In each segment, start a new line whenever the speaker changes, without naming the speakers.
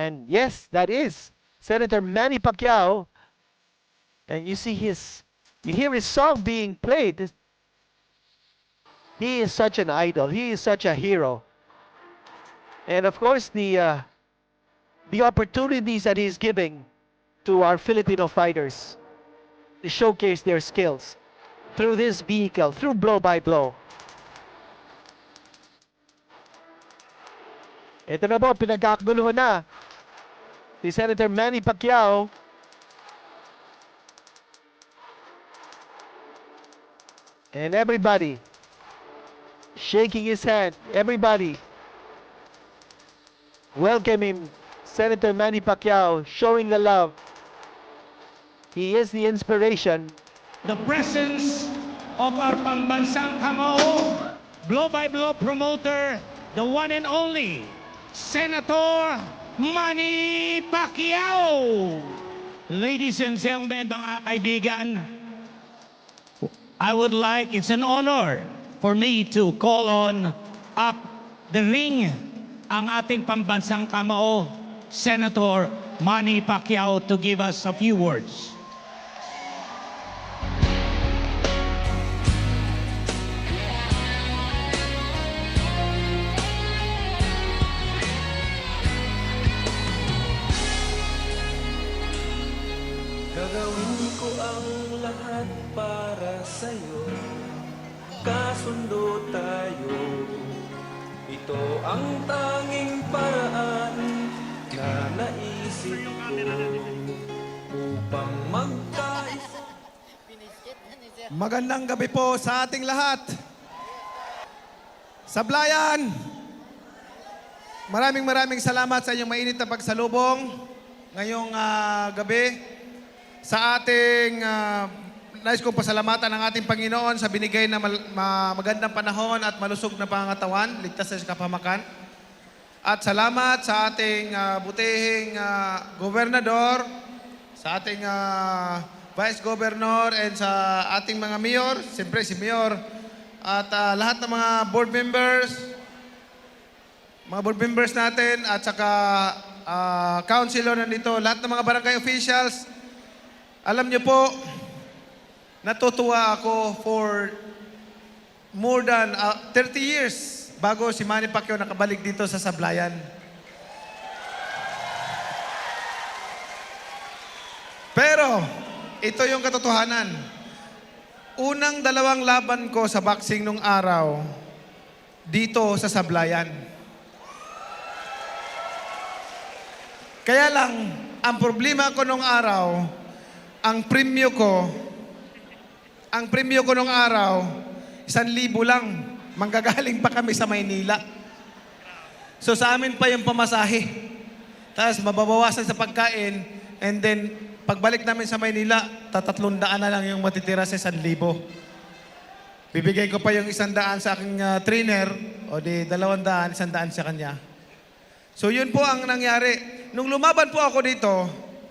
And yes, that is Senator Manny Pacquiao. And you hear his song being played. He is such an idol. He is such a hero. And of course, the opportunities that he's giving to our Filipino fighters to showcase their skills through this vehicle, through blow by blow. Ito na po, pinagkakaguluhan na si Senator Manny Pacquiao. And everybody shaking his hand. Everybody welcoming Senator Manny Pacquiao, showing the love. He is the inspiration.
The presence of our pambansang kamao, blow-by-blow promoter, the one and only, Senator Manny Pacquiao. Ladies and gentlemen, mga kaibigan, I would like, it's an honor for me to call on up the ring ang ating pambansang kamao, Senator Manny Pacquiao, to give us a few words.
Gagawin ko ang lahat para sa'yo, kasundo tayo. Ito ang tanging paraan na naisip ko upang magkaisa.
Magandang gabi po sa ating lahat. Sablayan, maraming salamat sa inyong mainit na pagsalubong ngayong gabi sa ating nais kong pasalamatan ng ating Panginoon sa binigay na magandang panahon at malusog na pangangatawan, ligtas sa kapahamakan. At salamat sa ating butihing gobernador, sa ating vice governor, and sa ating mga mayor, siyempre si mayor, at lahat ng mga board members natin, at saka councilor nandito, lahat ng mga barangay officials. Alam niyo po, natutuwa ako for more than 30 years bago si Manny Pacquiao nakabalik dito sa Sablayan. Pero, ito yung katotohanan. Unang dalawang laban ko sa boxing nung araw, dito sa Sablayan. Kaya lang, ang problema ko nung araw, ang premyo ko nung araw, 1,000 lang. Manggagaling pa kami sa Maynila. So sa amin pa yung pamasahe. Tapos mababawasan sa pagkain, and then pagbalik namin sa Maynila, 300 na lang yung matitira sa 1,000. Bibigay ko pa yung 100 sa aking trainer, o di 200, 100 sa kanya. So yun po ang nangyari. Nung lumaban po ako dito,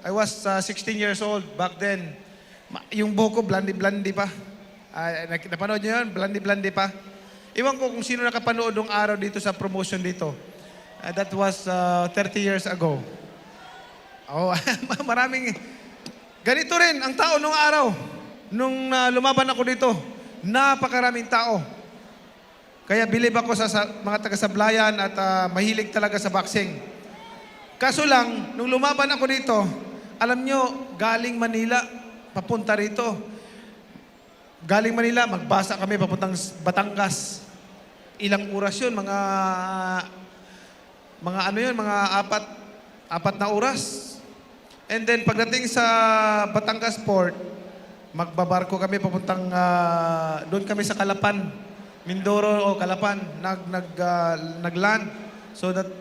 I was 16 years old back then. Yung buhok ko, blandi-blandi pa. Napanood nyo yun? Blandi-blandi pa. Iwan ko kung sino nakapanood ng araw dito sa promotion dito. That was 30 years ago. Oh, maraming... Ganito rin ang tao nung araw. Nung lumaban ako dito, napakaraming tao. Kaya bilib ako sa mga taga-Sablayan at mahilig talaga sa boxing. Kaso lang, nung lumaban ako dito, alam nyo, galing Manila, papunta rito. Galing Manila, magbasa kami papuntang Batangas. Ilang oras yun? Mga ano yun? Mga apat na oras. And then pagdating sa Batangas Port, magbabarko kami papuntang, doon kami sa Calapan. Mindoro o Calapan, nagland. So that,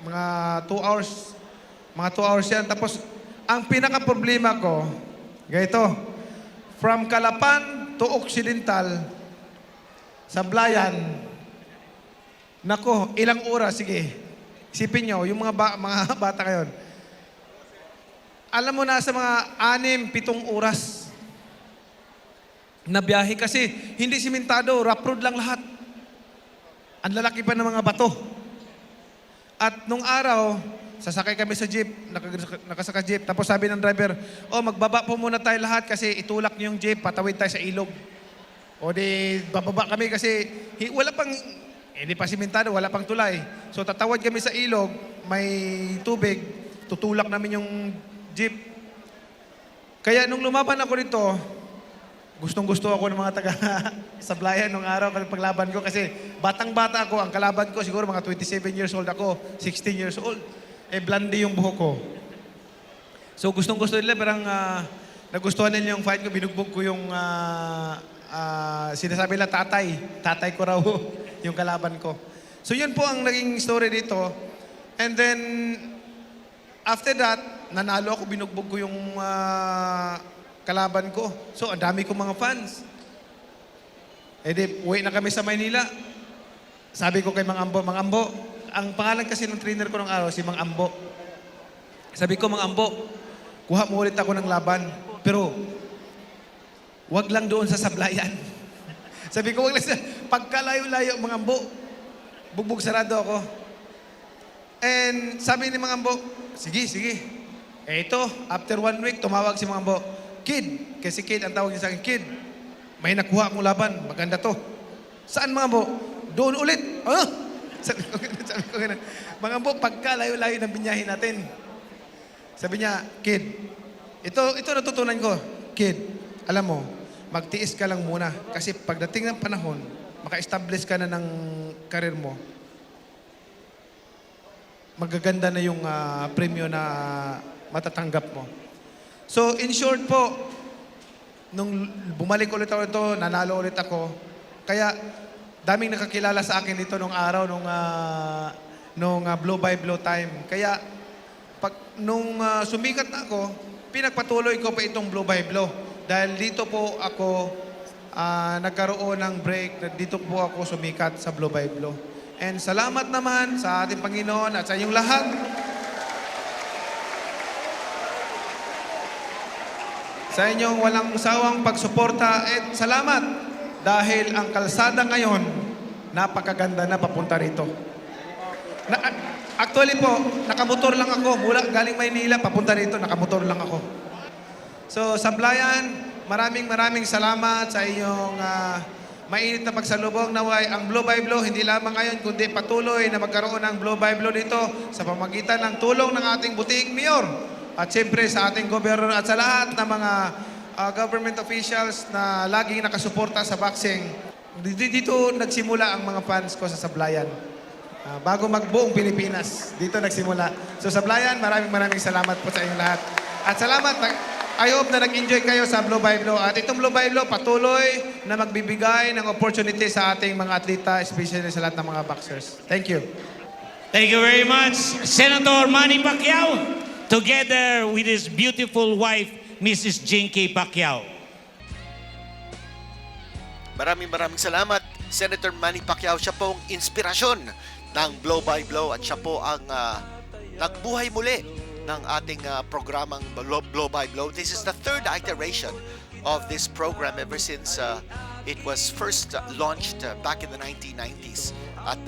mga 2 hours. Mga 2 hours yan. Tapos, ang pinaka-problema ko, ganito, from Calapan to Occidental, Sablayan, nako, ilang oras, sige. Isipin nyo, yung mga bata ngayon. Alam mo, nasa mga 6-7 oras na biyahe kasi hindi simentado, rough road lang lahat. Ang lalaki pa ng mga bato. At nung araw, sasakay kami sa jeep, nakasaka jeep. Tapos sabi ng driver, oh magbaba po muna tayo lahat kasi itulak niyo yung jeep, patawid tayo sa ilog. O di bababa kami kasi wala pang, hindi pa simentado, wala pang tulay. So tatawad kami sa ilog, may tubig, tutulak namin yung jeep. Kaya nung lumaban ako dito, gustong-gusto ako ng mga taga-sablayan nung araw ng paglaban ko kasi batang-bata ako. Ang kalaban ko siguro mga 27 years old ako, 16 years old. Blonde yung buhok ko. So gustong-gusto nila, parang nagustuhan nila yung fight ko. Binugbog ko yung sinasabi nila tatay. Tatay ko raw yung kalaban ko. So yun po ang naging story dito. And then, after that, nanalo ako, binugbog ko yung kalaban ko. So, ang dami kong mga fans. Di, uwi na kami sa Maynila. Sabi ko kay Mang Ambo, Mang Ambo, ang pangalan kasi ng trainer ko ng araw, si Mang Ambo. Sabi ko, Mang Ambo, kuha mo ulit ako ng laban. Pero, wag lang doon sa sablayan. Sabi ko, wag lang sa, pagkalayo-layo, Mang Ambo, bugbog sarado ako. And sabi ni Mang Ambo, sige, sige. Ito, after 1 week, tumawag si Mang Ambo, Kid, kasi Kid, ang tawag niya sa akin, Kid, may nakuha akong laban, maganda to. Saan Mang Ambo? Doon ulit. Ano? Sabi ko ganun. Mang Ambo, pagkalayo-layo ng binyahin natin. Sabi niya, Kid, ito natutunan ko. Kid, alam mo, magtiis ka lang muna. Kasi pagdating ng panahon, maka-establish ka na ng karir mo, magaganda na yung premyo na matatanggap mo. So, in short po, nung bumalik ulit ako ito, nanalo ulit ako. Kaya, daming nakakilala sa akin dito nung araw, nung blow by blow time. Kaya, nung sumikat na ako, pinagpatuloy ko pa itong blow by blow. Dahil dito po ako nagkaroon ng break, dito po ako sumikat sa blow by blow. And salamat naman sa ating Panginoon at sa inyong lahat. Sa inyong walang sawang pagsuporta at salamat dahil ang kalsada ngayon napakaganda na papunta rito. Actually po, nakamotor lang ako. Mula galing Maynila, papunta rito, nakamotor lang ako. So, Sablayan, maraming salamat sa inyong mainit na pagsalubong. Naway ang blow by blow, hindi lamang ngayon, kundi patuloy na magkaroon ng blow by blow dito sa pamagitan ng tulong ng ating butiing mayor. At siyempre sa ating gobyerno at sa lahat ng mga government officials na laging nakasuporta sa boxing. Dito nagsimula ang mga fans ko sa Sablayan. Bago magbuong Pilipinas, dito nagsimula. So Sablayan, maraming salamat po sa inyong lahat. At salamat, I hope na nag-enjoy kayo sa Blow by Blow. At itong Blow by Blow patuloy na magbibigay ng opportunity sa ating mga atleta, especially sa lahat ng mga boxers. Thank you.
Thank you very much, Senator Manny Pacquiao, together with his beautiful wife, Mrs. Jinky Pacquiao.
Maraming salamat, Senator Manny Pacquiao. Siya po ang inspirasyon ng Blow by Blow at siya po ang nagbuhay muli ng ating programang Blow by Blow. This is the third iteration of this program ever since it was first launched back in the 1990s. At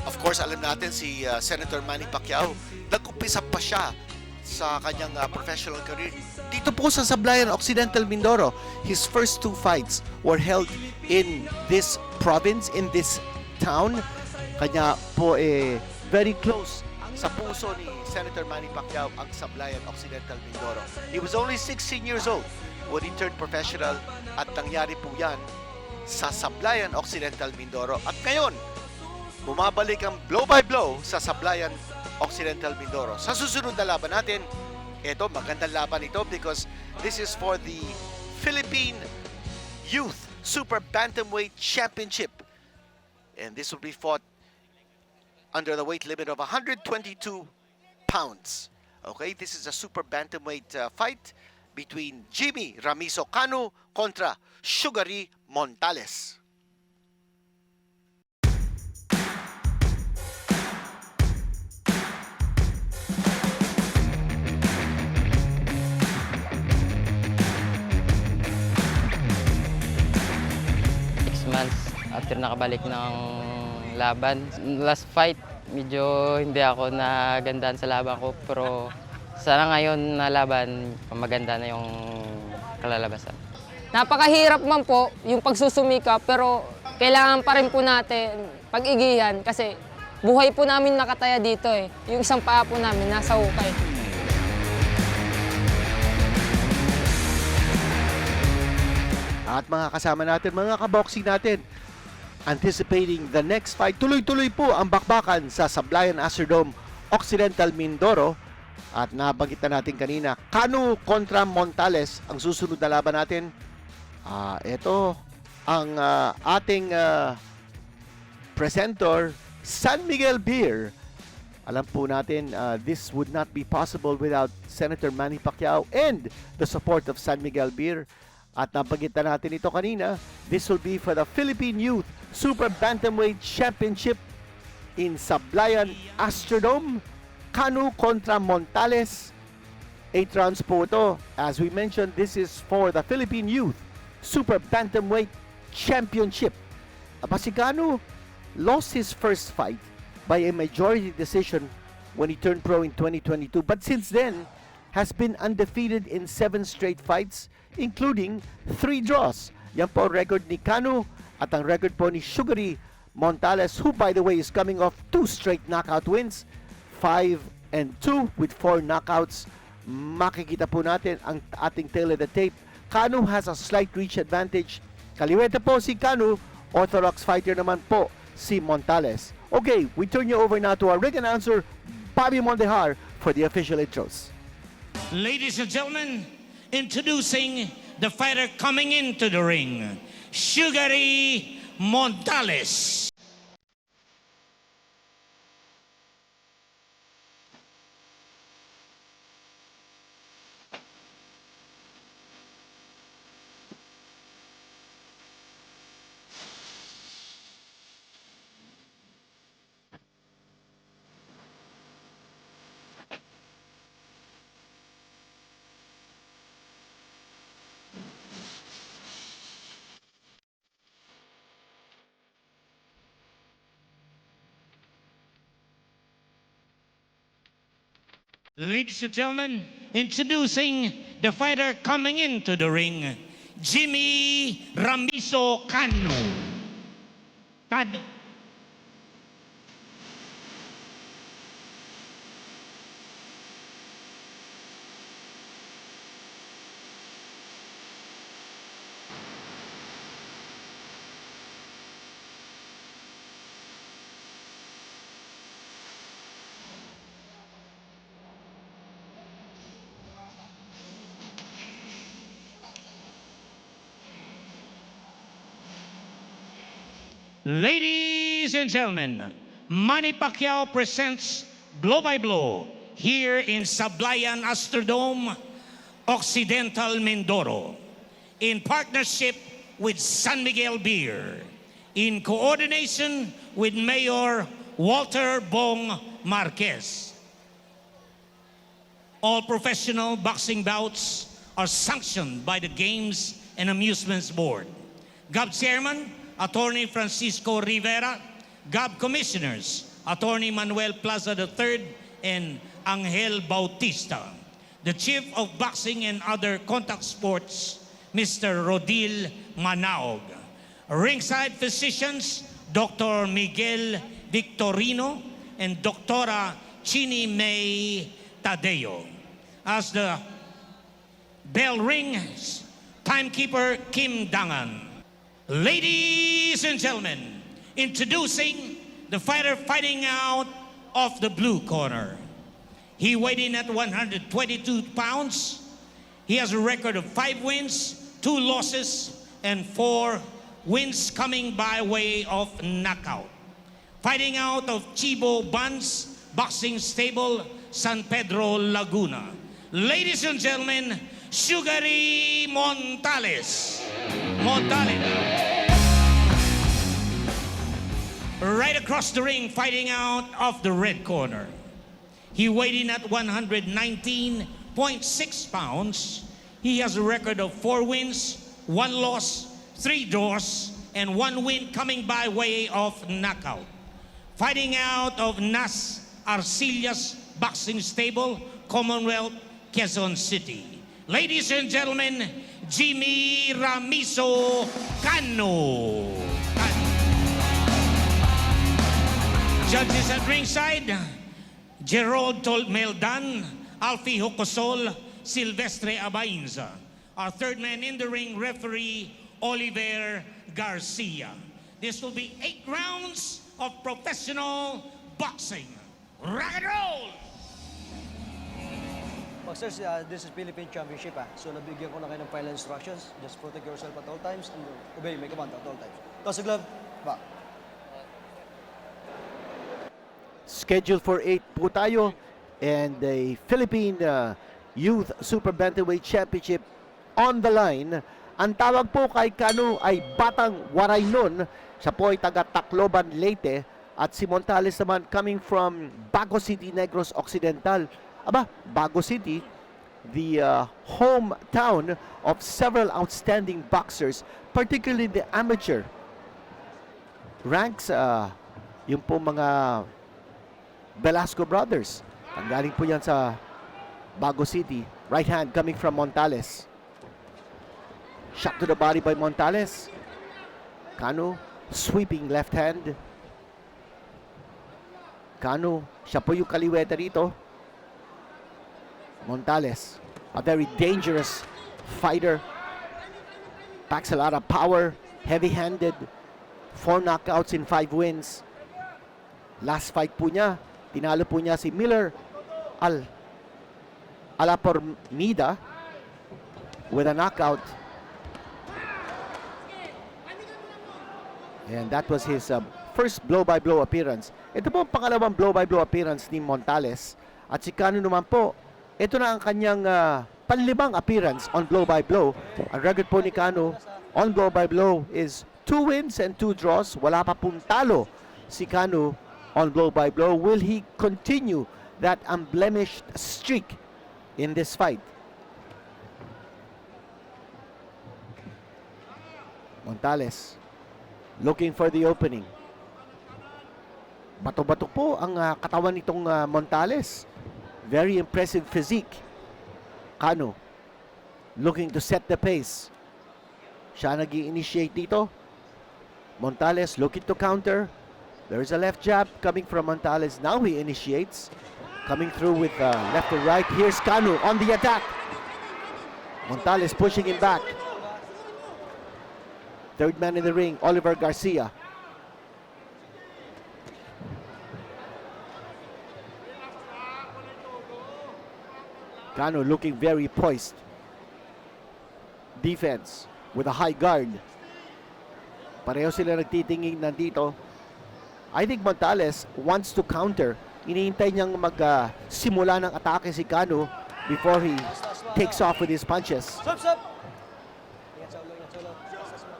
of course, alam natin si Senator Manny Pacquiao, nag-umpisa pa siya sa kanyang professional career dito po sa Sablayan, Occidental Mindoro. His first 2 fights were held in this province, in this town. Kanya po very close sa puso ni Senator Manny Pacquiao ang Sablayan, Occidental Mindoro. He was only 16 years old when he turned professional at nangyari po yan sa Sablayan, Occidental Mindoro. At ngayon, bumabalik ang blow by blow sa Sablayan, Occidental Mindoro. Sa susunod na laban natin, ito, magandang laban ito because this is for the Philippine Youth Super Bantamweight Championship. And this will be fought under the weight limit of 122 pounds. Okay, this is a super bantamweight fight between Jimmy Ramizo Cannu kontra Sugary Montales.
Months after nakabalik ng laban. Last fight, Medyo hindi ako nagandaan sa laban ko, pero sana ngayon na laban, maganda na yung kalalabasan.
Napakahirap man po yung pagsusumika, pero kailangan pa rin po natin pag-igihan kasi buhay po namin nakataya dito eh. Yung isang paa po namin nasa hukay.
At mga kasama natin, mga kaboxing natin, anticipating the next fight. Tuloy-tuloy po ang bakbakan sa Sablayan Astrodome Occidental Mindoro. At nabanggit na natin kanina, Cannu kontra Montales ang susunod na laban natin. Ito ang ating presenter, San Miguel Beer. Alam po natin, this would not be possible without Senator Manny Pacquiao and the support of San Miguel Beer. At nabanggit na natin ito kanina, this will be for the Philippine Youth Super Bantamweight Championship in Sablayan Astrodome. Cannu kontra Montales. 8 rounds po ito. As we mentioned, this is for the Philippine Youth Super Bantamweight Championship. Si Cannu lost his first fight by a majority decision when he turned pro in 2022. But since then, has been undefeated in 7 straight fights, including 3 draws. Yan po ang record ni Cannu at ang record po ni Sugary Montales, who by the way is coming off 2 straight knockout wins, 5-2 with 4 knockouts. Makikita po natin ang ating tail of the tape. Cannu has a slight reach advantage. Kaliwete po si Cannu, orthodox fighter naman po si Montales. Okay, we turn you over now to our ring announcer, Bobby Mondejar, for the official intros.
Ladies and gentlemen, introducing the fighter coming into the ring, Sugary Montales. Ladies and gentlemen, introducing the fighter coming into the ring, Jimmy Ramiso Cannu. Ladies and gentlemen, Manny Pacquiao presents Blow by Blow here in Sablayan Astrodome, Occidental Mindoro, in partnership with San Miguel Beer, in coordination with Mayor Walter Bong Marquez. All professional boxing bouts are sanctioned by the Games and Amusements Board. GAB Chairman, Attorney Francisco Rivera, GAB Commissioners, Attorney Manuel Plaza III and Angel Bautista. The Chief of Boxing and Other Contact Sports, Mr. Rodil Manaog. Ringside physicians, Dr. Miguel Victorino and Dr. Chini May Tadeo. As the bell rings, timekeeper Kim Dangan. Ladies and gentlemen, introducing the fighter fighting out of the blue corner. He weighed in at 122 pounds. He has a record of 5 wins, 2 losses, and 4 wins coming by way of knockout. Fighting out of Chibo Buns Boxing Stable, San Pedro, Laguna. Ladies and gentlemen, Sugary Montales. Right across the ring, fighting out of the red corner. He weighed in at 119.6 pounds. He has a record of 4 wins, 1 loss, 3 draws, and 1 win coming by way of knockout. fighting out of Nas Arcillas Boxing Stable, Commonwealth, Quezon City. Ladies and gentlemen, Jimmy Ramiso Cannu. Judges at ringside, Gerald Meldan, Alfie Hocosol, Silvestre Abainza. Our third man in the ring, referee Oliver Garcia. This will be 8 rounds of professional boxing. Rock and roll!
Boxers, this is Philippine Championship. So nabigyan ko na kayo ng final instructions. Just protect yourself at all times and obey my command at all times. Toss the glove, back.
Scheduled for 8 po tayo, and the Philippine Youth Super Bantamweight Championship on the line. Ang tawag po kay Cannu ay Batang Waraynon. Siya po ay taga Tacloban, Leyte, at si Montales naman coming from Bago City, Negros Occidental. Aba, Bago City, the hometown of several outstanding boxers, particularly the amateur ranks. Yung po mga Velasco brothers, ang galing po yan sa Bago City. Right hand coming from Montales. Shot to the body by Montales. Cannu sweeping left hand. Cannu, siya po yung kaliwete rito. Montales, a very dangerous fighter. Packs a lot of power, heavy-handed. 4 knockouts in 5 wins. Last fight po niya, tinalo po niya si Miller Alapornida with a knockout. And that was his first blow-by-blow appearance. Ito po ang pangalawang blow-by-blow appearance ni Montales. At si Cannu naman po, ito na ang kanyang panlimang appearance on blow-by-blow. Ang record po ni Cannu on blow-by-blow is 2 wins and 2 draws. Wala pa pong talo si Cannu on blow-by-blow. Will he continue that unblemished streak in this fight? Montales looking for the opening. Bato-bato po ang katawan nitong Montales. Very impressive physique. Cannu looking to set the pace. Siya nag-i-initiate dito. Montales looking to counter. There's a left jab coming from Montales. Now he initiates. Coming through with left and right. Here's Cannu on the attack. Montales pushing him back. Third man in the ring, Oliver Garcia. Cannu looking very poised. Defense with a high guard. Pareho sila nagtitingin nandito. I think Montales wants to counter. Iniintay niyang mag-simula ng atake si Cannu before he takes off with his punches.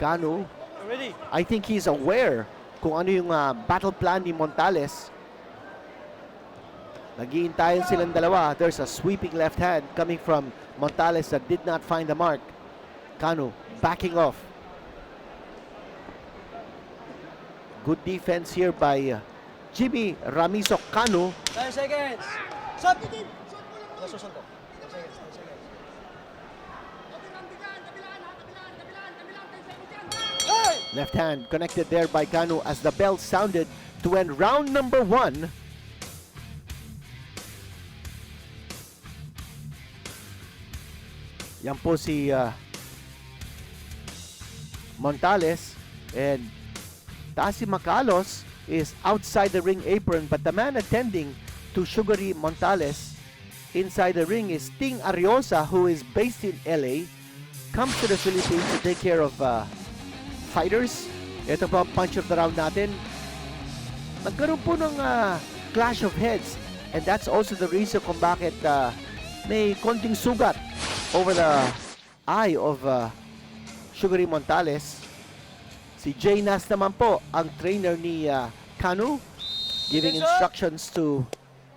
Cannu, I think he's aware kung ano yung battle plan ni Montales. Nag-iintayan silang dalawa. There's a sweeping left hand coming from Montales that did not find the mark. Cannu backing off. Good defense here by Jimmy Ramiso Cannu.
9 seconds. Stop! Nasusunod ko. 10 seconds. 10 seconds.
Left hand connected there by Cannu as the bell sounded to end round number 1. Yan po si Montales, and Tasi Macalos is outside the ring apron, but the man attending to Sugary Montales inside the ring is Ting Ariosa, who is based in LA, comes to the Philippines to take care of fighters. Ito po ang punch of the round natin. Nagkaroon po ng clash of heads, and that's also the reason kung bakit may konting sugat over the eye of Sugary Montales. Si Jay Nas naman po ang trainer ni Cannu, giving instructions to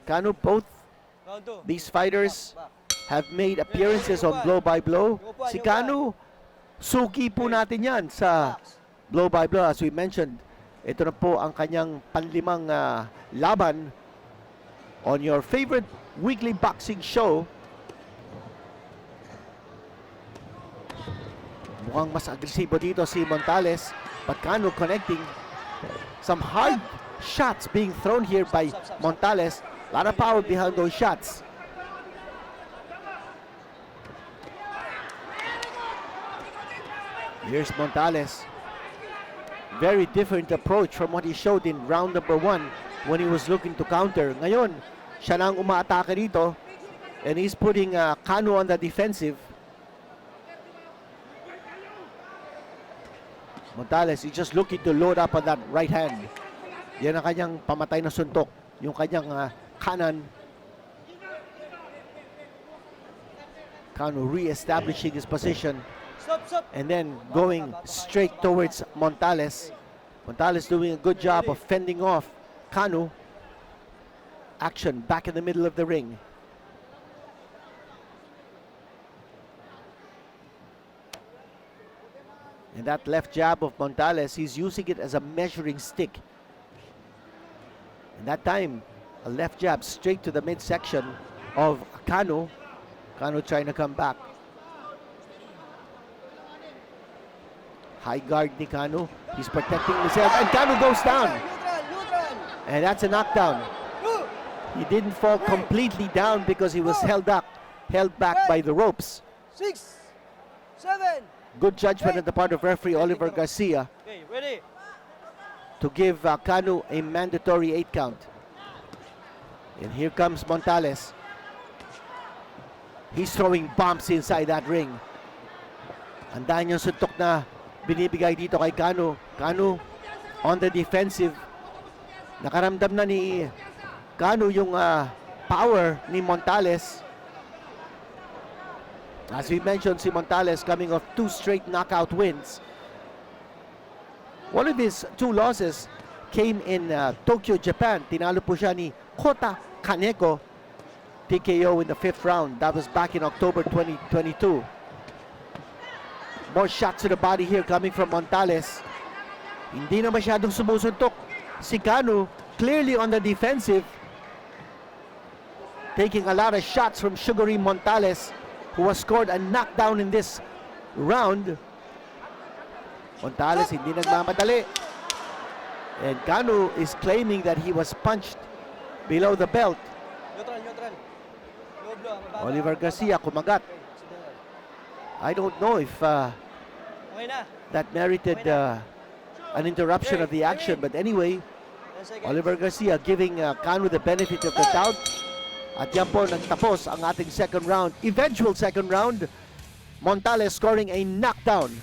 Cannu. Both these fighters have made appearances on blow-by-blow. Si Cannu, suki po natin yan sa blow-by-blow. As we mentioned, Ito na po ang kanyang panlimang laban on your favorite weekly boxing show. Mukhang mas agresibo dito si Montales, but Cannu connecting. Some hard shots being thrown here by Montales. A lot of power behind those shots. Here's Montales. Very different approach from what he showed in round number 1 when he was looking to counter. Ngayon, siya na ang umaatake dito, and he's putting Cannu on the defensive. Montales is just looking to load up on that right hand. Yan ang kanyang pamatay na suntok. Yung kanyang kanan. Cannu re-establishing his position. And then going straight towards Montales. Montales doing a good job of fending off Cannu. Action back in the middle of the ring. And that left jab of Montales, he's using it as a measuring stick. And that time, a left jab straight to the midsection of Cannu. Cannu trying to come back. High guard ni Cannu. He's protecting himself, and Cannu goes down. And that's a knockdown. He didn't fall completely down because he was held back by the ropes.
6, 7.
Good judgment on the part of referee Oliver Garcia
Okay, ready.
to give Cannu a mandatory 8 count. And here comes Montales. He's throwing bombs inside that ring. Ang dami niyang suntok na binibigay dito kay Cannu. Cannu on the defensive. Nakaramdam na ni Cannu yung power ni Montales. As we mentioned, si Montales coming off 2 straight knockout wins. One of his 2 losses came in Tokyo, Japan. Tinalo po siya ni Kota Kaneko, TKO in the 5th round. That was back in October 2022. More shots to the body here coming from Montales. Hindi na masyadong sumusuntok si Cannu, clearly on the defensive. Taking a lot of shots from Sugary Montales, who has scored a knockdown in this round. Montales hindi nagmamadali. And Cannu is claiming that he was punched below the belt.
Neutral. Low blow.
Oliver Garcia kumagat. I don't know if
Okay na.
that merited an interruption of the action, but anyway,
10 seconds.
Oliver Garcia giving Cannu the benefit of the doubt. At yan po nagtapos ang ating second round. Eventual second round. Montales scoring a knockdown.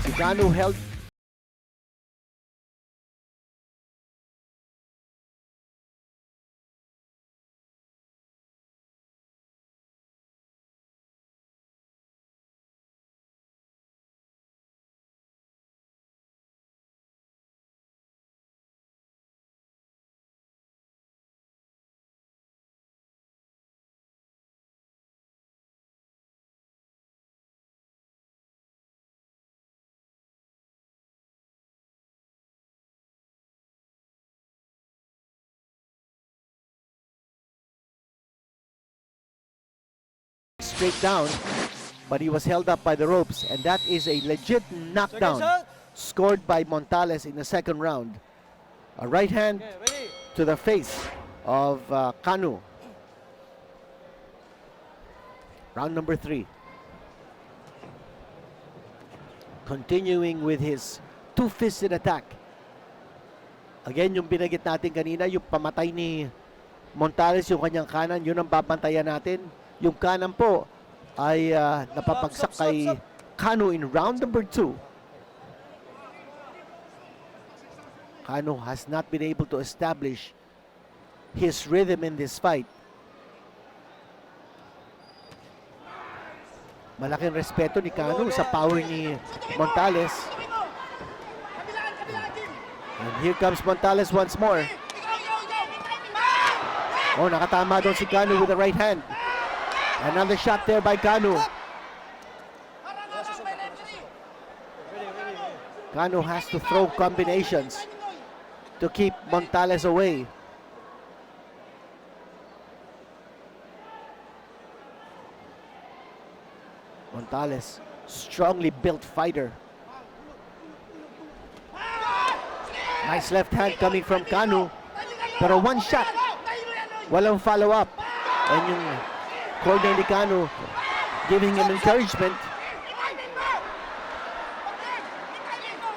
Si Cannu held straight down, but he was held up by the ropes, and that is a legit knockdown scored by Montales in the second round. A right hand
Okay, ready.
to the face of Cannu. Round number 3. Continuing with his two-fisted attack. Again, yung binagit natin kanina, yung pamatay ni Montales, yung kanyang kanan, yun ang babantayan natin. Yung kanan po ay napapagsak kay Cannu in round number 2. Cannu has not been able to establish his rhythm in this fight. Malaking respeto ni Cannu sa power ni Montales.
And here comes Montales once more. Oh, nakatama doon si Cannu with the right hand. Another shot there by Cannu. Cannu has to throw combinations to keep Montales away. Montales, strongly built fighter. Nice left hand coming from Cannu. Pero one shot, walang follow-up. And yung corner ni Cannu giving him encouragement.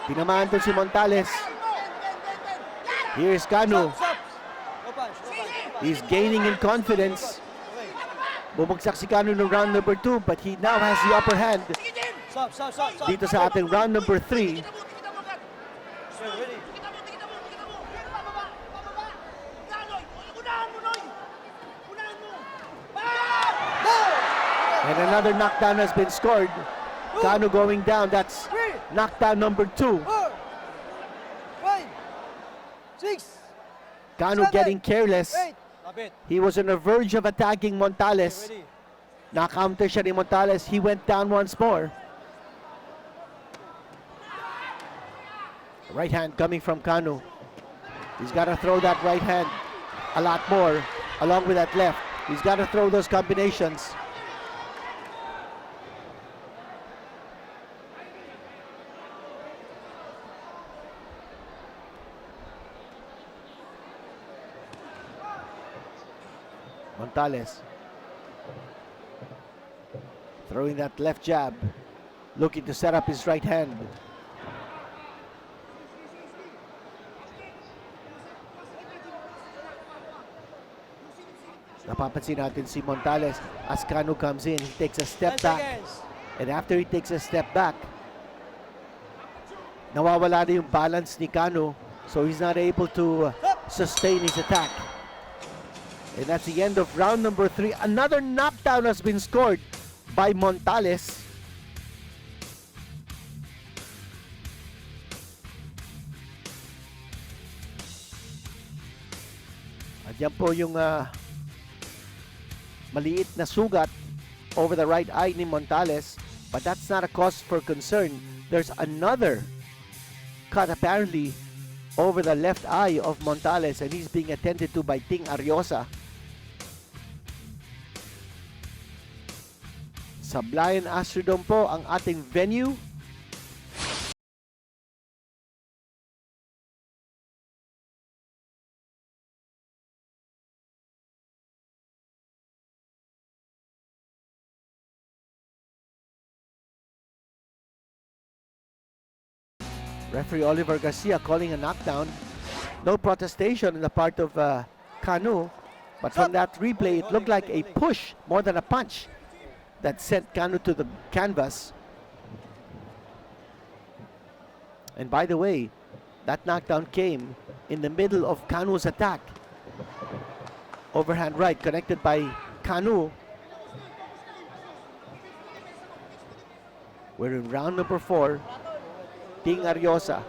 Tinamaan doon si Montales. Here's Cannu. He's gaining in confidence. Bumagsak si Cannu ng round number 2, but he now has the upper hand dito sa ating round number 3. And another knockdown has been scored. Cannu going down. That's knockdown number 2.
6.
Cannu getting careless. He was on the verge of attacking Montales. Na-counter siya ni Montales. He went down once more. Right hand coming from Cannu. He's got to throw that right hand a lot more along with that left. He's got to throw those combinations. Montales throwing that left jab, looking to set up his right hand. Napapansin natin si Montales as Cannu comes in, he takes a step back. And after he takes a step back, nawawala na yung balance ni Cannu, so he's not able to sustain his attack. And that's the end of round number 3. Another knockdown has been scored by Montales. At yan po yung maliit na sugat over the right eye ni Montales. But that's not a cause for concern. There's another cut apparently over the left eye of Montales, and he's being attended to by Ting Ariosa. Sablayan Astrodome po ang ating venue. Referee Oliver Garcia calling a knockdown. No protestation on the part of Cannu, but from that replay it looked like a push more than a punch that sent Cannu to the canvas. And by the way, that knockdown came in the middle of Cannu's attack. Overhand right connected by Cannu. We're in round number 4. Ting Ariosa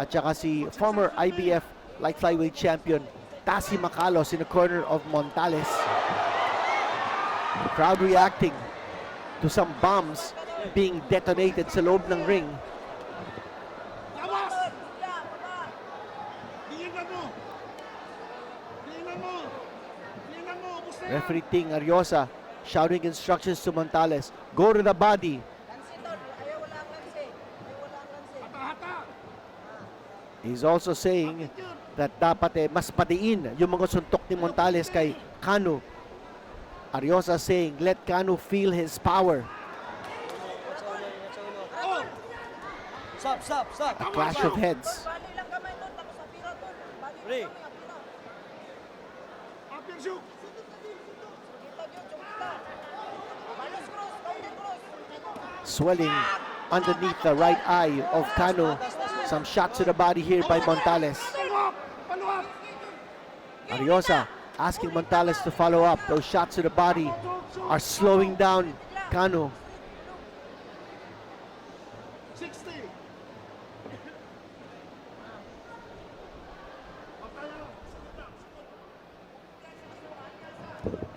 at saka si former IBF light flyweight champion Tassie Macalos in the corner of Montales. The crowd reacting to some bombs being detonated sa loob ng ring. Referee Ting Ariosa shouting instructions to Montales. Go to the body. He's also saying that dapat mas padiin yung mga suntok ni Montales kay Cannu. Ariosa saying, let Cannu feel his power.
Stop.
A clash of heads. Swelling underneath the right eye of Cannu. Some shots to the body here by Montales. Ariosa asking Montales to follow up. Those shots to the body are slowing down Cannu.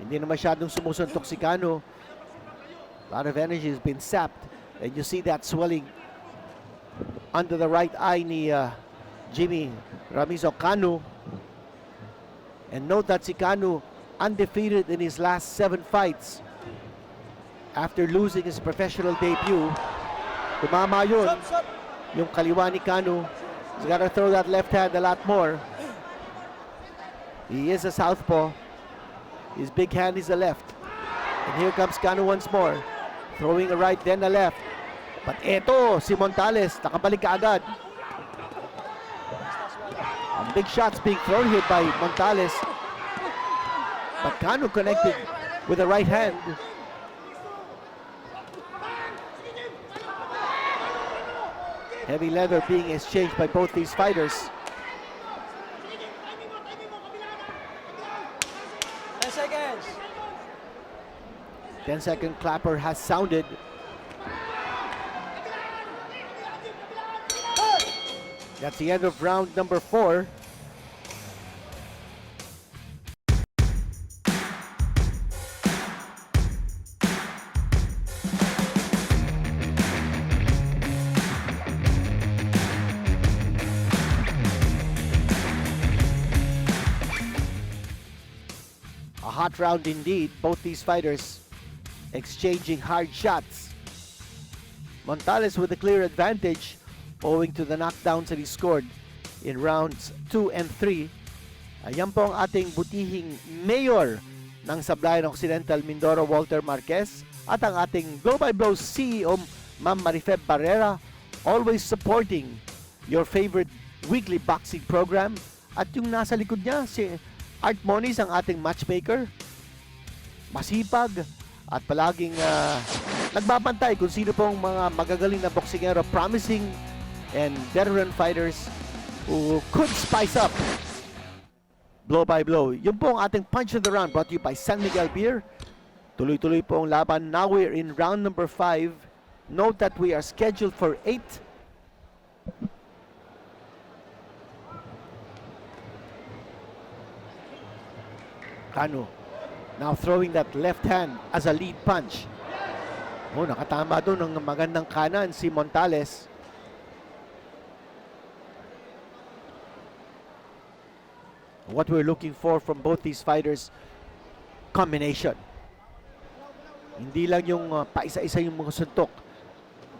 Hindi na masyadong sumusuntok si Cannu. A lot of energy has been sapped. And you see that swelling under the right eye ni Jimmy Ramizo Cannu. And note that si Cannu undefeated in his last 7 fights. After losing his professional debut, tumama yun. Yung kaliwa ni Cannu. He's got to throw that left hand a lot more. He is a southpaw. His big hand is the left. And here comes Cannu once more. Throwing a right, then a left. But eto, si Montales, nakabalik ka agad. And big shots being thrown here by Montales. But Cannu connected with the right hand. Heavy leather being exchanged by both these fighters.
10 seconds.
10-second clapper has sounded. That's the end of round number 4. A hot round indeed. Both these fighters exchanging hard shots. Montales with a clear advantage owing to the knockdowns that he scored in rounds 2 and 3. Ayan po ang ating butihing mayor ng Sablayan Occidental, Mindoro, Walter Marquez, at ang ating Blow by Blow CEO, Ma'am Marifeb Barrera, always supporting your favorite weekly boxing program. At yung nasa likod niya, si Art Moniz, ang ating matchmaker, masipag at palaging nagbabantay kung sino pong mga magagaling na boksingero, promising and veteran fighters who could spice up Blow by Blow. Yun po ang ating punch of the round, brought to you by San Miguel Beer. Tuloy-tuloy po ang laban. Now we're in round number 5. Note that we are scheduled for 8. Cannu now throwing that left hand as a lead punch. Oh, nakatama doon ng magandang kanan si Montales. What we're looking for from both these fighters, combination. Hindi lang yung paisa-isa yung mga suntok.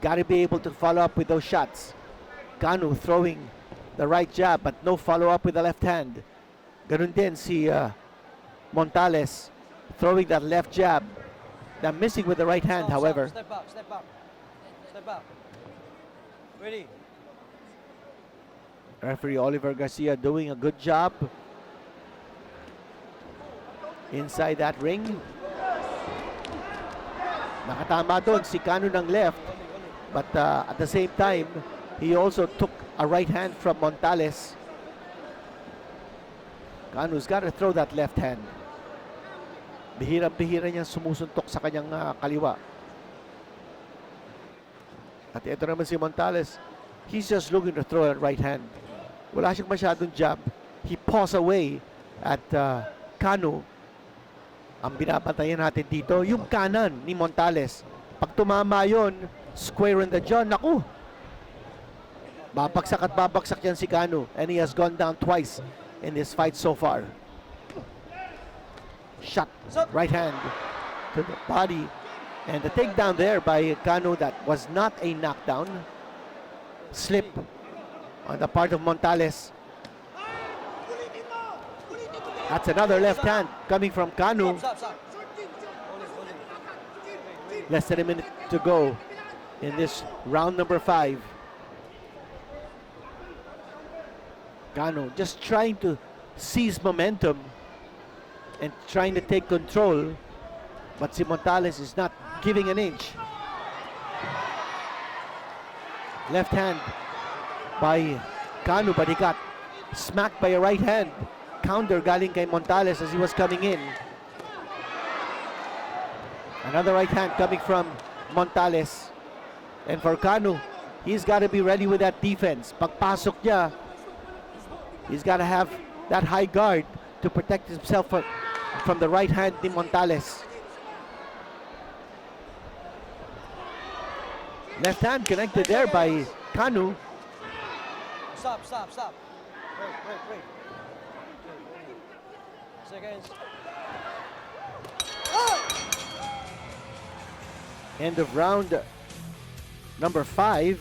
Gotta be able to follow up with those shots. Cannu throwing the right jab but no follow up with the left hand. Ganun din si Montales throwing that left jab. They're missing with the right hand, however.
Step back, step back. Step back. Ready.
Referee Oliver Garcia doing a good job inside that ring. Nakatama doon si Cannu ng left, but at the same time, he also took a right hand from Montales. Cannu's got to throw that left hand. Bihirang-bihira niyang sumusuntok sa kanyang kaliwa. At ito naman si Montales, he's just looking to throw a right hand. Wala siyang masyadong jab. He paws away at Cannu. Ang binabantayan natin dito, yung kanan ni Montales. Pag tumama yun, square in the jaw, naku! Babagsak at babagsak yan si Cannu. And he has gone down twice in this fight so far. Shot, right hand to the body. And the takedown there by Cannu, that was not a knockdown. Slip on the part of Montales. That's another left hand coming from Cannu.
Stop.
Less than a minute to go in this round number 5. Cannu just trying to seize momentum and trying to take control, but si Montales is not giving an inch. Left hand by Cannu, but he got smacked by a right hand. Counter galing kay Montales as he was coming in. Another right hand coming from Montales. And for Cannu, he's got to be ready with that defense. Pagpasok niya, he's got to have that high guard to protect himself
from the right hand ni Montales. Left hand connected there by Cannu.
Stop. Wait. Seconds.
End of round number 5.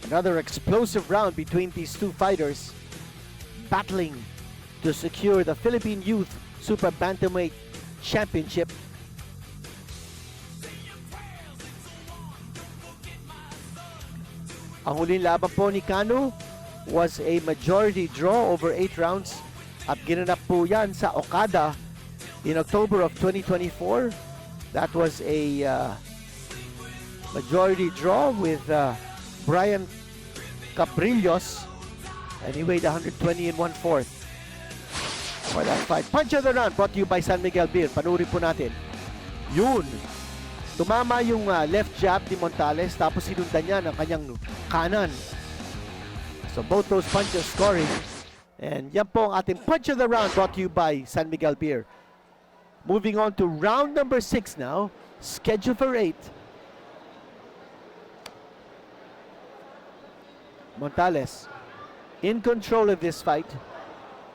Another explosive round between these two fighters, battling to secure the Philippine Youth Super Bantamweight Championship. Ang huling laban po ni Cannu was a majority draw over 8 rounds at ginanap po yan sa Okada in October of 2024. That was a majority draw with Brian Cabrillos, and he weighed 120 and 1/4 for that fight. Punch of the round brought to you by San Miguel Beer. Panurin po natin. Yun. Tumama yung left jab ni Montales, tapos sinundan niya ng kanyang kanan. So both those punches scoring. And yan po ang ating punch of the round brought to you by San Miguel Beer. Moving on to round number 6 now, scheduled for 8. Montales in control of this fight.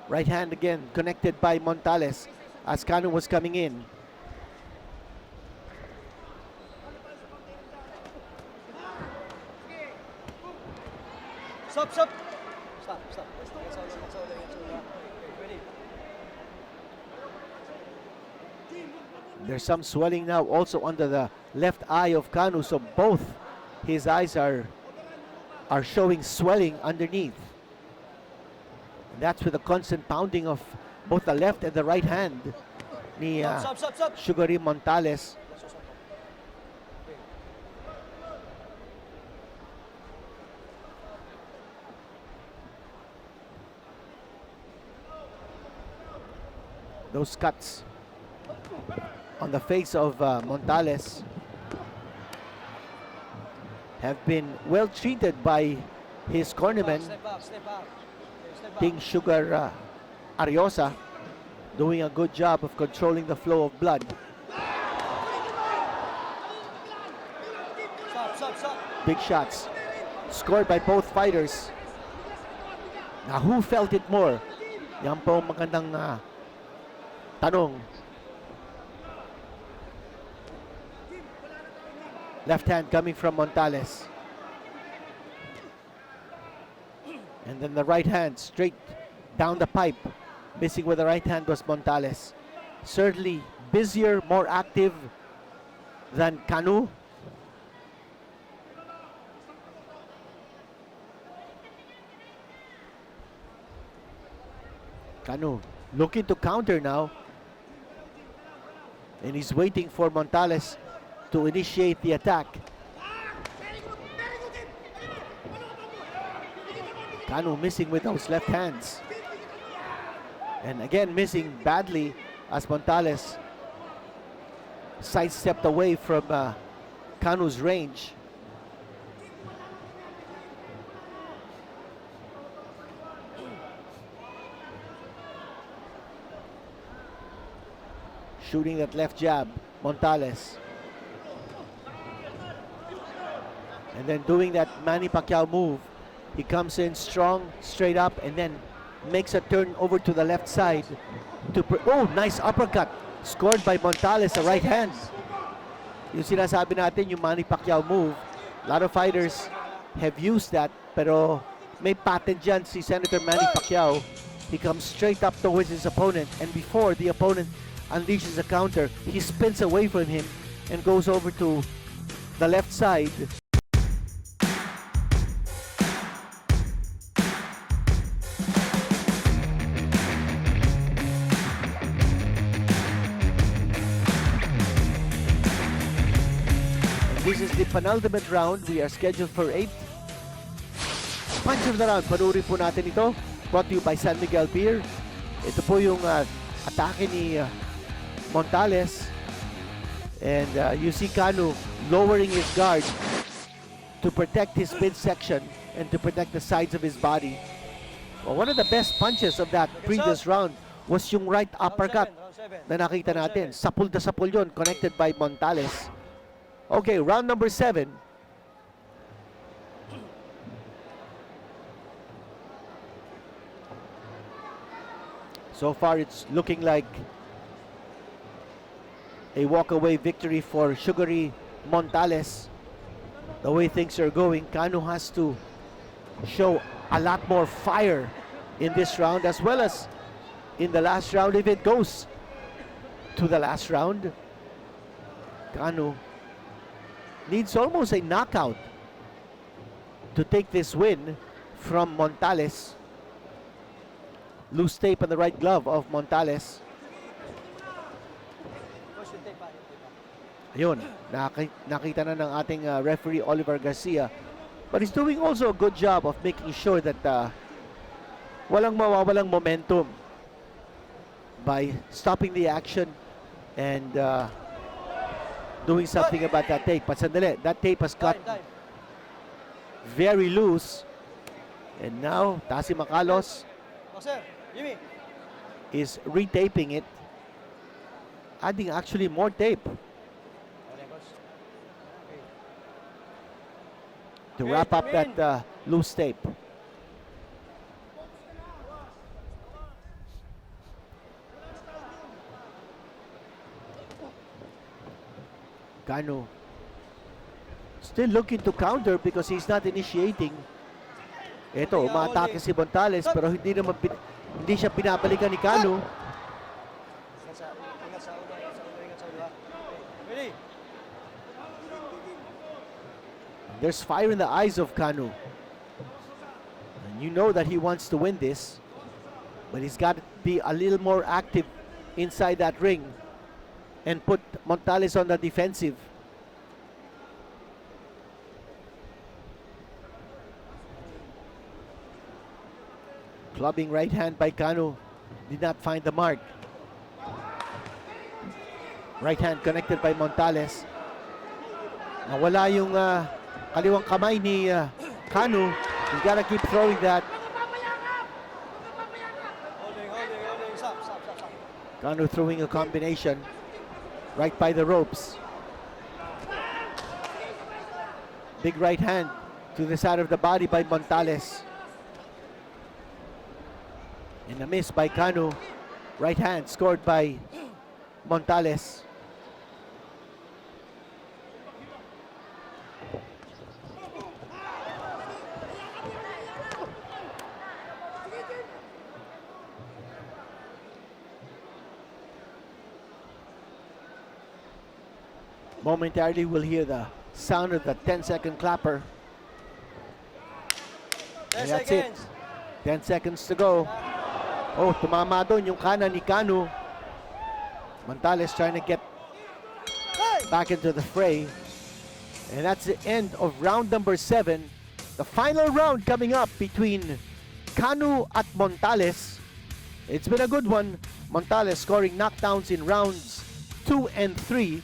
Right hand again connected by Montales as Cannu was coming in.
Stop. Let's all. Ready.
There's some swelling now also under the left eye of Cannu, so both his eyes are showing swelling underneath. And that's with the constant pounding of both the left and the right hand ni
Stop.
Sugary Montales. Those cuts on the face of Montales have been well treated by his cornerman,
Step back.
Ting Sugar Ariosa, doing a good job of controlling the flow of blood.
Stop.
Big shots scored by both fighters. Now, who felt it more? Yan po ang magandang tanong. Left hand coming from Montales. And then the right hand straight down the pipe. Missing with the right hand was Montales. Certainly busier, more active than Cannu. Cannu looking to counter now. And he's waiting for Montales to initiate the attack. Cannu missing with those left hands. And again missing badly as Montales sidestepped away from Cannu's range. Shooting that left jab, Montales. And then doing that Manny Pacquiao move. He comes in strong, straight up, and then makes a turn over to the left side. Oh, nice uppercut. Scored by Montales, a right hand. Yung sinasabi natin, yung Manny Pacquiao move. A lot of fighters have used that, pero may patent dyan si Senator Manny Pacquiao. He comes straight up towards his opponent, and before the opponent unleashes a counter, he spins away from him and goes over to the left side. This is the penultimate round. We are scheduled for 8. Punch of the round. Panurin po natin ito. Brought to you by San Miguel Beer. Ito po yung atake ni Montales. And you see Cannu lowering his guard to protect his midsection and to protect the sides of his body. Well, one of the best punches of that previous round was yung right uppercut
Round 7.
na nakita natin. Sapul na sapul yun, connected by Montales. Okay, round number 7. So far, it's looking like a walk-away victory for Sugary Montales. The way things are going, Cannu has to show a lot more fire in this round as well as in the last round if it goes to the last round. Cannu needs almost a knockout to take this win from Montales. Loose tape on the right glove of Montales. Ayun, nakita na ng ating referee Oliver Garcia. But he's doing also a good job of making sure that walang mawawalang momentum by stopping the action and doing something about that tape. But sandali, that tape has got very loose. And now, Tasi Macalos
Jimmy.
is retaping it, adding actually more tape to wrap up that loose tape. Cannu still looking to counter because he's not initiating. Ito, umaatake si Montales pero hindi siya pinabalikan ni Cannu.
Ingat sa ulo, ingat sa ulo. Ready?
There's fire in the eyes of Cannu. And you know that he wants to win this. But he's got to be a little more active inside that ring and put Montales on the defensive. Clubbing right hand by Cannu did not find the mark. Right hand connected by Montales. Nawala yung kaliwang kamay ni Cannu. He's gotta keep throwing that.
Holding. Stop.
Cannu throwing a combination right by the ropes. Big right hand to the side of the body by Montales. And a miss by Cannu. Right hand scored by Montales. Momentarily, we'll hear the sound of the 10-second clapper.
10
And that's
seconds.
it. 10 seconds to go. Oh, tumama doon yung kanan ni Cannu. Montales trying to get back into the fray. And that's the end of round number 7. The final round coming up between Cannu at Montales. It's been a good one. Montales scoring knockdowns in rounds 2 and 3.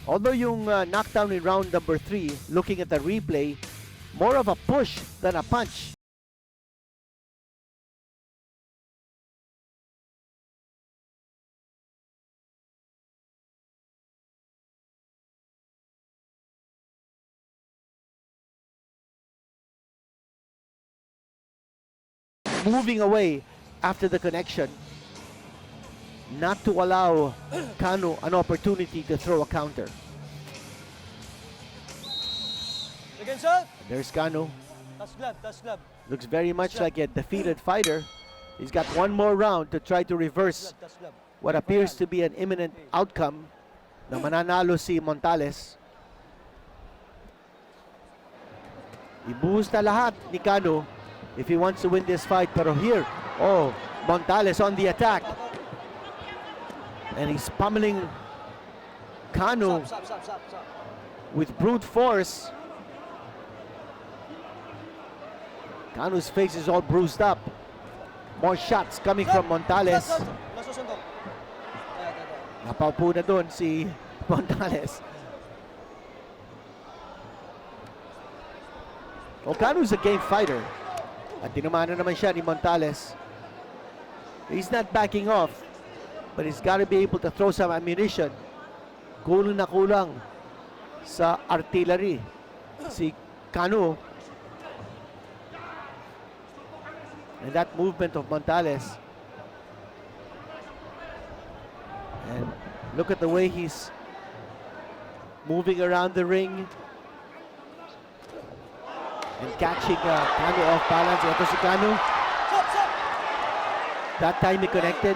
Although yung knockdown in round number 3, looking at the replay, more of a push than a punch. Moving away after the connection, not to allow Cannu an opportunity to throw a counter.
Again, shot.
There's Cannu.
Touch glove.
Looks very much like a defeated fighter. He's got one more round to try to reverse
Touch glove.
what appears to be an imminent outcome na mananalo si Montales. Ibuhos na lahat ni Cannu if he wants to win this fight. Pero here, oh, Montales on the attack. And he's pummeling Cannu
Stop.
with brute force. Cannu's face is all bruised up. More shots coming from Montales.
Nasusuntok.
Napaupo na doon si Montales. Cannu's a game fighter. At tinumana naman siya ni Montales. He's not backing off, but he's got to be able to throw some ammunition. Kulang na kulang sa artillery si Cannu. And that movement of Montales. And look at the way he's moving around the ring and catching Cannu off balance. Ito si Cannu. That time he connected.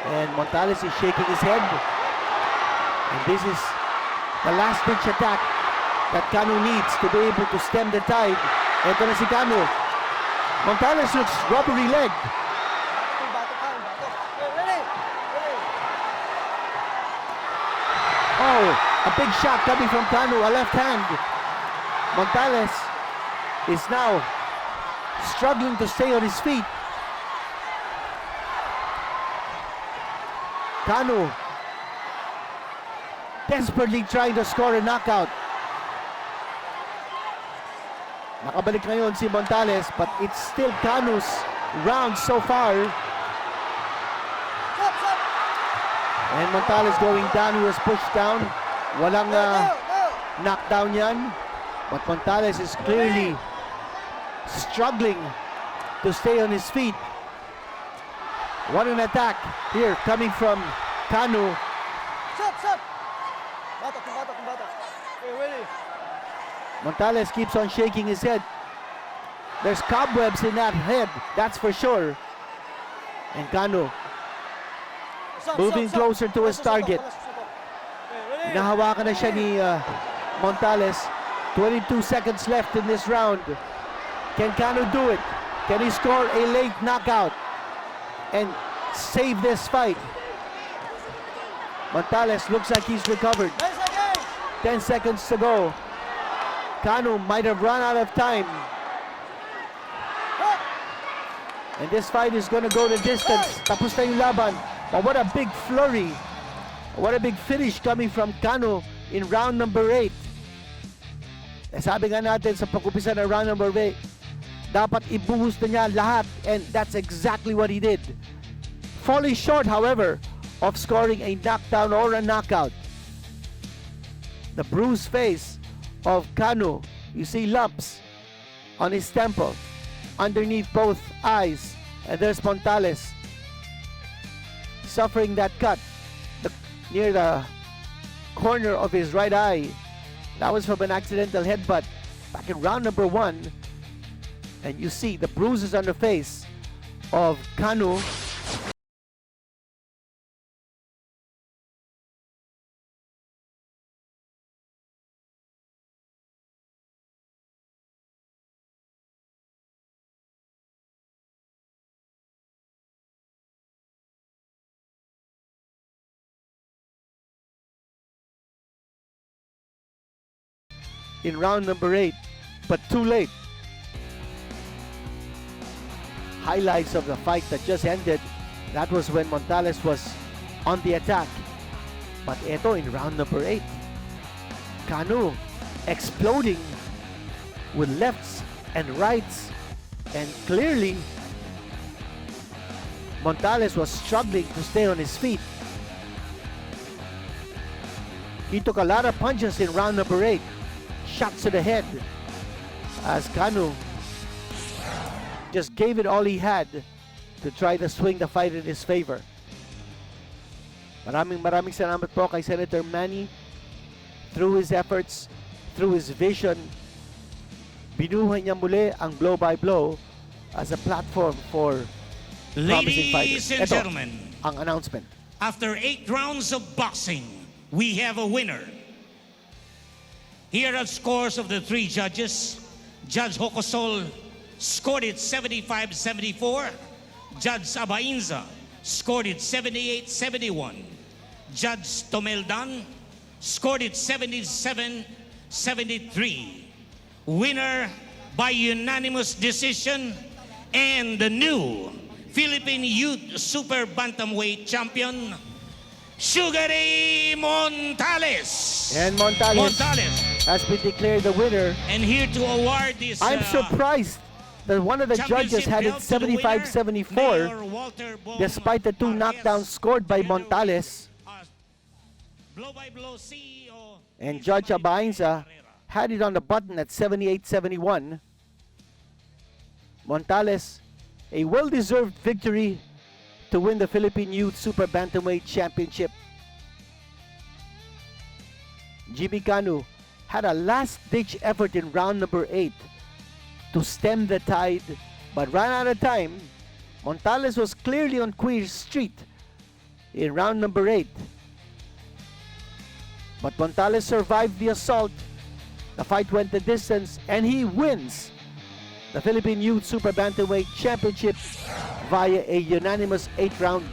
And Montales is shaking his head. And this is the last ditch attack that Cannu needs to be able to stem the tide. Ito na si Cannu. Montales looks rubbery legged. Oh, a big shot coming from Cannu, a left hand. Montales is now struggling to stay on his feet. Cannu desperately trying to score a knockout. Nakabalik ngayon si Montales, but it's still Cannu's round so far. And Montales going down, he was pushed down. Walang knockdown yan. But Montales is clearly struggling to stay on his feet. What an attack here coming from Cannu. Montales keeps on shaking his head. There's cobwebs in that head, that's for sure. And Cannu moving closer to his target. Nahawakan na siya ni Montales. 22 seconds left in this round. Can Cannu do it? Can he score a late knockout and save this fight? Montales looks like he's recovered. 10 seconds to go. Cannu might have run out of time. And this fight is going to go the distance. Tapos na yung laban. But what a big flurry. What a big finish coming from Cannu in round number 8. Sabi nga natin sa pag-umpisa ng round number 8, dapat ibuhos na niya lahat. And that's exactly what he did. Falling short, however, of scoring a knockdown or a knockout. The bruised face of Cannu, you see lumps on his temple, underneath both eyes, and there's Montales suffering that cut near the corner of his right eye. That was from an accidental headbutt back in round number 1. And you see the bruises on the face of Cannu. In round number 8, but too late. Highlights of the fight that just ended, that was when Montales was on the attack. But ito in round number 8, Cannu exploding with lefts and rights, and clearly Montales was struggling to stay on his feet. He took a lot of punches in round number 8. Shots to the head as Cannu just gave it all he had to try to swing the fight in his favor. Maraming salamat po kay Senator Manny. Through his efforts, through his vision, binuhay niya muli ang blow by blow as a platform for promising fighters.
Ladies and
Ito,
gentlemen,
ang announcement.
after 8 rounds of boxing, we have a winner. Here are scores of the 3 judges. Judge Hocosol scored it 75-74. Judge Abainza scored it 78-71. Judge Tomeldan scored it 77-73. Winner by unanimous decision, and the new Philippine Youth Super Bantamweight Champion, Sugary Montales.
And Montales has been declared the winner.
And here to award this...
I'm surprised that one of the judges had it 75-74, despite the two knockdowns scored by Montales. And Judge Abainza had it on the button at 78-71. Montales, a well-deserved victory to win the Philippine Youth Super Bantamweight Championship. GB Cannu had a last-ditch effort in round number 8 to stem the tide, but ran out of time. Montales was clearly on Queer Street in round number 8. But Montales survived the assault. The fight went the distance, and he wins the Philippine Youth Super Bantamweight Championship via a unanimous 8-round.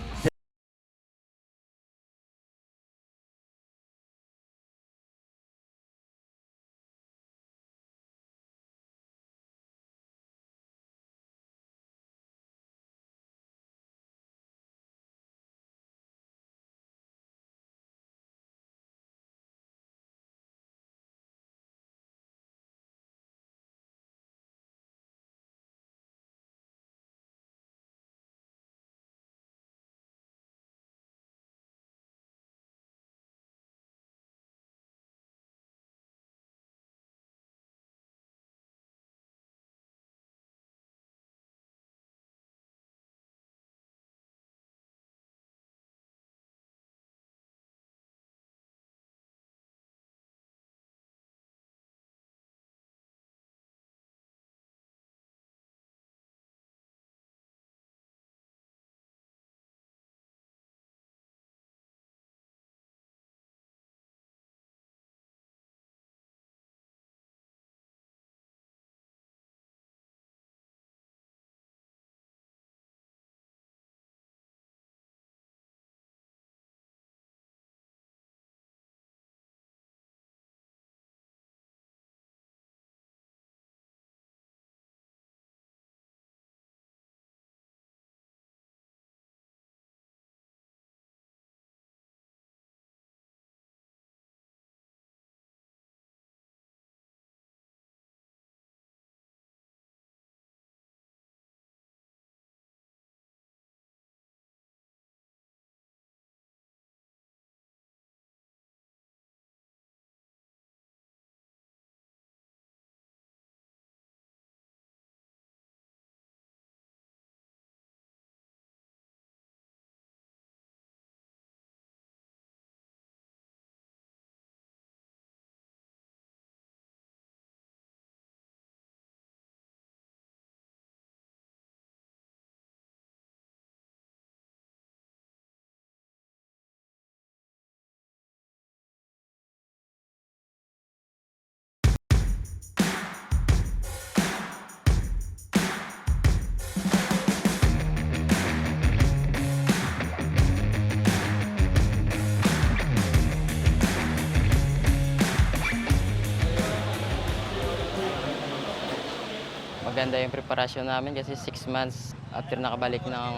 Maganda yung preparasyon namin kasi 6 months after nakabalik ng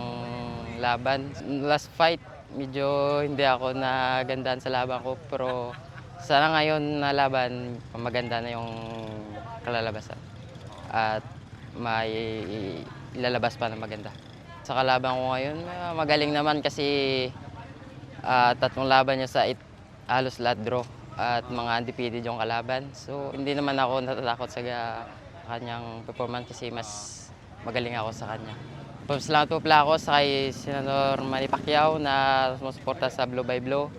laban. Last fight, medyo hindi ako nagandaan sa laban ko, pero sana ngayon na laban, maganda na yung kalalabasan. At may ilalabas pa na maganda. Sa kalaban ko ngayon, magaling naman kasi 3 laban niya sa halos lahat draw at mga undefeated yung kalaban. So hindi naman ako natatakot sa kanyang performance kasi mas magaling ako sa kanya. Salamat po pala ako sa kay Senator Manny Pacquiao na sumusuporta sa Blow by Blow,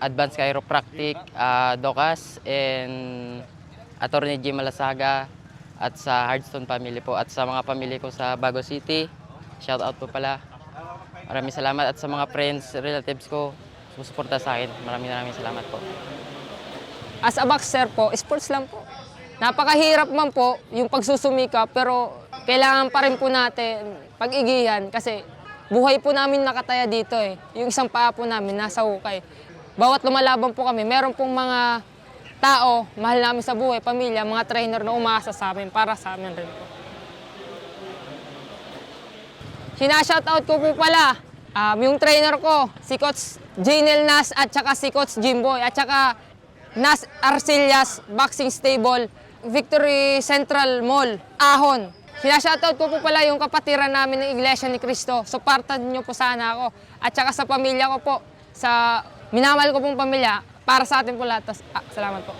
Advanced Chiropractic, Docas, and Attorney Jim Malasaga, at sa Hardstone family po, at sa mga pamilya ko sa Bago City. Shout out po pala. Maraming salamat, at sa mga friends, relatives ko sumusuporta sa akin. Maraming salamat po.
As a boxer po, sports lang po. Napakahirap man po yung pagsusumika, pero kailangan pa rin po natin pag-igihan kasi buhay po namin nakataya dito eh. Yung isang paa po namin nasa hukay. Bawat lumalaban po kami, meron pong mga tao, mahal namin sa buhay, pamilya, mga trainer na umaasa sa amin, para sa amin rin po. Sinashoutout ko po pala yung trainer ko, si Coach Janel Nas at saka si Coach Jimboy at saka Nas Arcelias Boxing Stable, Victory Central Mall, Ahon. Sinashoutout ko po pala yung kapatiran namin ng Iglesia ni Cristo. Suportahan niyo po sana ako. At saka sa pamilya ko po, sa minamahal ko pong pamilya, para sa atin po lahat. Salamat po.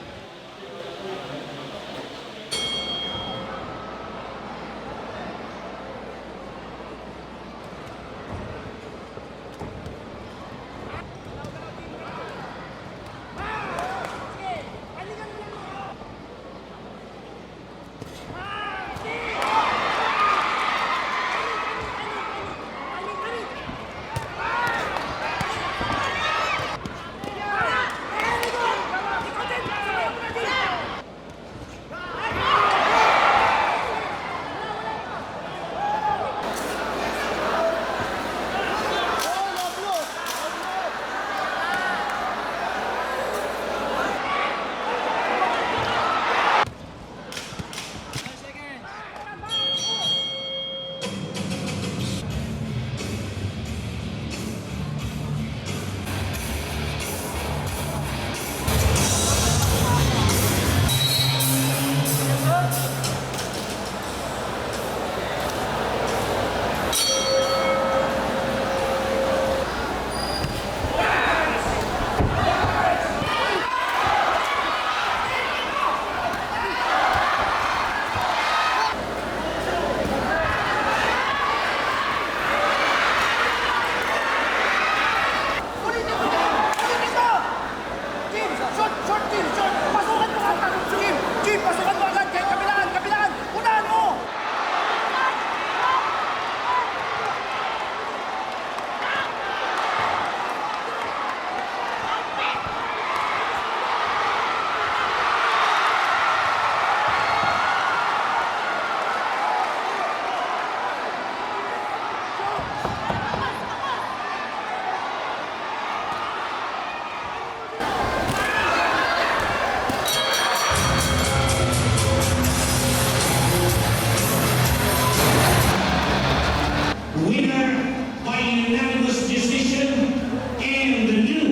Winner by unanimous decision and the new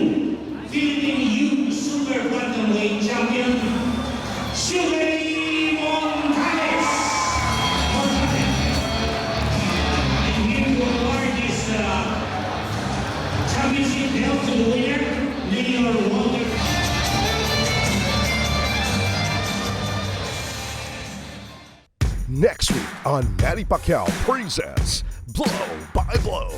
Philippine Youth Super Bantamweight Champion, Sugary Montales. And here to award this championship belt to the winner, Mayor Walter.
Next week on Manny Pacquiao presents Blow by Blow.